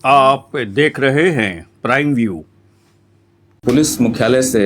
आप देख रहे हैं प्राइम व्यू। पुलिस मुख्यालय से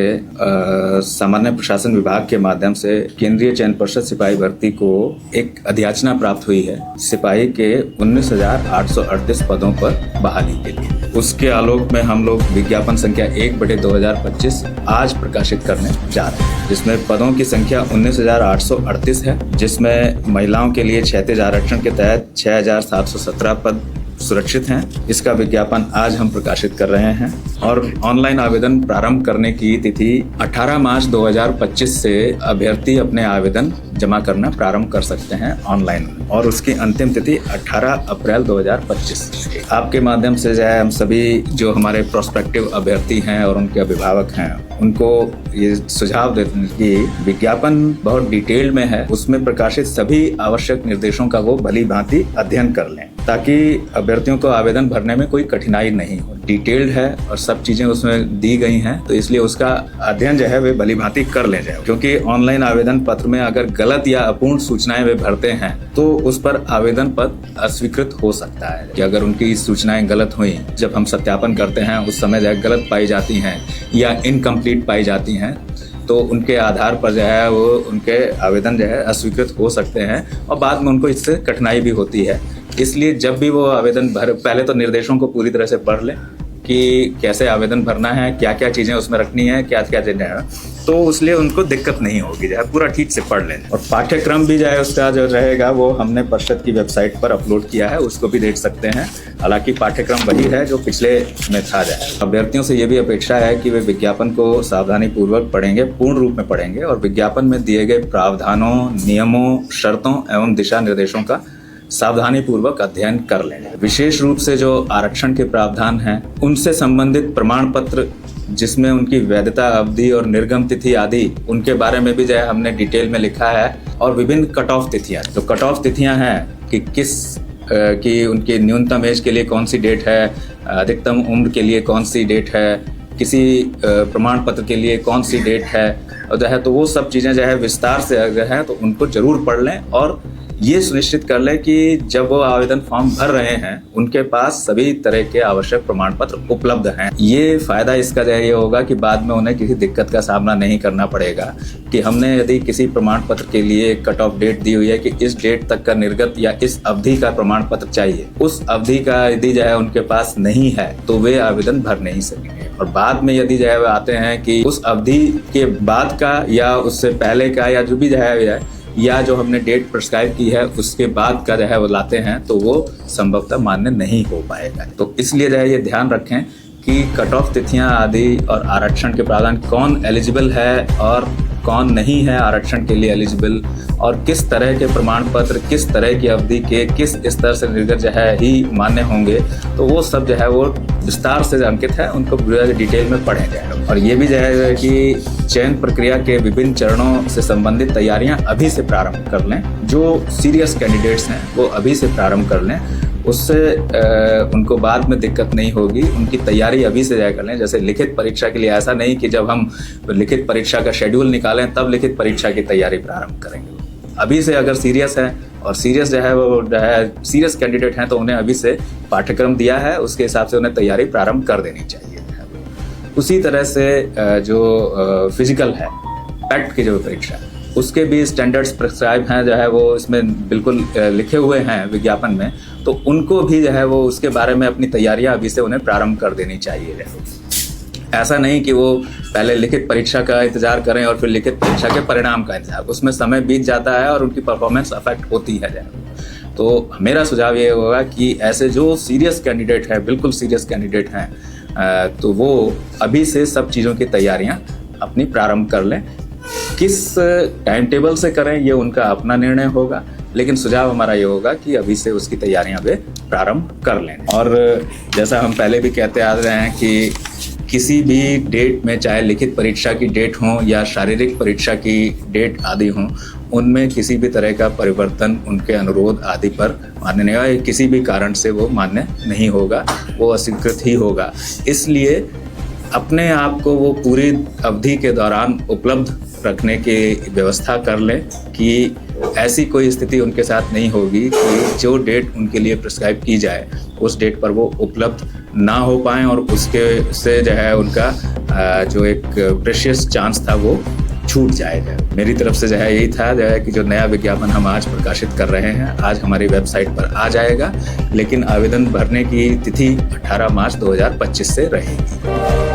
सामान्य प्रशासन विभाग के माध्यम से केंद्रीय चयन पर्षद सिपाही भर्ती को एक अधियाचना प्राप्त हुई है सिपाही के 19,838 पदों पर बहाली के लिए। उसके आलोक में हम लोग विज्ञापन संख्या 1/2025 आज प्रकाशित करने जा रहे हैं, जिसमें पदों की संख्या 19,838 है, जिसमें महिलाओं के लिए क्षैतिज आरक्षण के तहत 6,717 पद सुरक्षित हैं। इसका विज्ञापन आज हम प्रकाशित कर रहे हैं और ऑनलाइन आवेदन प्रारंभ करने की तिथि 18 मार्च 2025 से अभ्यर्थी अपने आवेदन जमा करना प्रारंभ कर सकते हैं ऑनलाइन, और उसकी अंतिम तिथि 18 अप्रैल 2025। आपके माध्यम से जो है हम सभी जो हमारे प्रोस्पेक्टिव अभ्यर्थी हैं और उनके अभिभावक हैं उनको ये सुझाव देते हैं कि विज्ञापन बहुत डिटेल में है, उसमें प्रकाशित सभी आवश्यक निर्देशों का वो भली भांति अध्ययन कर लें ताकि अभ्यर्थियों को आवेदन भरने में कोई कठिनाई नहीं हो। डिटेल्ड है और सब चीजें उसमें दी गई हैं, तो इसलिए उसका अध्ययन जो है वे भली भांति कर ले जाए, क्योंकि ऑनलाइन आवेदन पत्र में अगर गलत या अपूर्ण सूचनाएं वे भरते हैं तो उस पर आवेदन पत्र अस्वीकृत हो सकता है कि अगर उनकी सूचनाएं गलत हुई, जब हम सत्यापन करते हैं उस समय जो है गलत पाई जाती हैं या इनकम्प्लीट पाई जाती हैं, तो उनके आधार पर जो है वो उनके आवेदन जो है अस्वीकृत हो सकते हैं और बाद में उनको इससे कठिनाई भी होती है। इसलिए जब भी वो आवेदन पहले तो निर्देशों को पूरी तरह से पढ़ लें कि कैसे आवेदन भरना है, क्या क्या चीज़ें उसमें रखनी है, क्या क्या चीज़ें हैं, तो इसलिए उनको दिक्कत नहीं होगी, जो है पूरा ठीक से पढ़ लें। और पाठ्यक्रम भी जो है उसका जो रहेगा वो हमने परिषद की वेबसाइट पर अपलोड किया है, उसको भी देख सकते हैं। हालांकि पाठ्यक्रम वही है जो पिछले में था। जाए अभ्यर्थियों से ये भी अपेक्षा है कि वे विज्ञापन को सावधानी पूर्वक पढ़ेंगे, पूर्ण रूप में पढ़ेंगे और विज्ञापन में दिए गए प्रावधानों, नियमों, शर्तों एवं दिशा निर्देशों का सावधानी पूर्वक अध्ययन कर लें। विशेष रूप से जो आरक्षण के प्रावधान हैं उनसे संबंधित प्रमाण पत्र जिसमें उनकी वैधता अवधि और निर्गम तिथि आदि उनके बारे में भी जो है हमने डिटेल में लिखा है, और विभिन्न कट ऑफ तिथियां, तो कट ऑफ तिथियां हैं कि किस की उनकी न्यूनतम एज के लिए कौन सी डेट है, अधिकतम उम्र के लिए कौन सी डेट है, किसी प्रमाण पत्र के लिए कौन सी डेट है, जो है तो वो सब चीज़ें जो है विस्तार से अगर हैं तो उनको जरूर पढ़ लें और ये सुनिश्चित कर लें कि जब वो आवेदन फॉर्म भर रहे हैं उनके पास सभी तरह के आवश्यक प्रमाण पत्र उपलब्ध हैं। ये फायदा इसका जो है ये होगा कि बाद में उन्हें किसी दिक्कत का सामना नहीं करना पड़ेगा कि हमने यदि किसी प्रमाण पत्र के लिए कट ऑफ डेट दी हुई है कि इस डेट तक का निर्गत या इस अवधि का प्रमाण पत्र चाहिए, उस अवधि का यदि जो है उनके पास नहीं है तो वे आवेदन भर नहीं सकेंगे। और बाद में यदि जो है आते हैं कि उस अवधि के बाद का या उससे पहले का या जो भी जो है या जो हमने डेट प्रिस्क्राइब की है उसके बाद का जो है वो लाते हैं तो वो संभवतः मान्य नहीं हो पाएगा। तो इसलिए जो है ये ध्यान रखें कि कट ऑफ तिथियां आदि और आरक्षण के प्रावधान, कौन एलिजिबल है और कौन नहीं है आरक्षण के लिए एलिजिबल, और किस तरह के प्रमाण पत्र किस तरह की अवधि के किस स्तर से निर्गत जो है ही मान्य होंगे, तो वो सब जो है वो विस्तार से अंकित है, उनको डिटेल में पढ़े जाए। और ये भी जो है कि चयन प्रक्रिया के विभिन्न चरणों से संबंधित तैयारियां अभी से प्रारंभ कर लें। जो सीरियस कैंडिडेट्स हैं वो अभी से प्रारंभ कर लें, उससे उनको बाद में दिक्कत नहीं होगी। उनकी तैयारी अभी से जाए कर लें। जैसे लिखित परीक्षा के लिए ऐसा नहीं कि जब हम लिखित परीक्षा का शेड्यूल निकालें तब लिखित परीक्षा की तैयारी प्रारंभ करेंगे। अभी से अगर सीरियस है और सीरियस जो है वो जो है सीरियस कैंडिडेट हैं तो उन्हें अभी से पाठ्यक्रम दिया है, उसके हिसाब से उन्हें तैयारी प्रारंभ कर देनी चाहिए। उसी तरह से जो फिजिकल है, पैक्ट की जो परीक्षा है, उसके भी स्टैंडर्ड्स प्रिस्क्राइब हैं, जो है वो इसमें बिल्कुल लिखे हुए हैं विज्ञापन में, तो उनको भी जो है वो उसके बारे में अपनी तैयारियां अभी से उन्हें प्रारंभ कर देनी चाहिए। ऐसा नहीं कि वो पहले लिखित परीक्षा का इंतजार करें और फिर लिखित परीक्षा के परिणाम का इंतजार, उसमें समय बीत जाता है और उनकी परफॉर्मेंस अफेक्ट होती है। तो मेरा सुझाव ये होगा कि ऐसे जो सीरियस कैंडिडेट है, बिल्कुल सीरियस कैंडिडेट हैं, तो वो अभी से सब चीज़ों की तैयारियां अपनी प्रारंभ कर लें। किस टाइम टेबल से करें ये उनका अपना निर्णय होगा, लेकिन सुझाव हमारा ये होगा कि अभी से उसकी तैयारियां वे प्रारंभ कर लें। और जैसा हम पहले भी कहते आ रहे हैं कि किसी भी डेट में, चाहे लिखित परीक्षा की डेट हो या शारीरिक परीक्षा की डेट आदि हो, उनमें किसी भी तरह का परिवर्तन उनके अनुरोध आदि पर मान्य नहीं होगा, किसी भी कारण से वो मान्य नहीं होगा, वो अस्वीकृत ही होगा। इसलिए अपने आप को वो पूरी अवधि के दौरान उपलब्ध रखने की व्यवस्था कर लें कि ऐसी कोई स्थिति उनके साथ नहीं होगी कि जो डेट उनके लिए प्रिस्क्राइब की जाए उस डेट पर वो उपलब्ध ना हो पाएं और उसके से जो है उनका जो एक प्रेशियस चांस था वो छूट जाएगा। मेरी तरफ से जो है यही था जो है कि जो नया विज्ञापन हम आज प्रकाशित कर रहे हैं आज हमारी वेबसाइट पर आ जाएगा, लेकिन आवेदन भरने की तिथि 18 मार्च 2025 से रहेगी।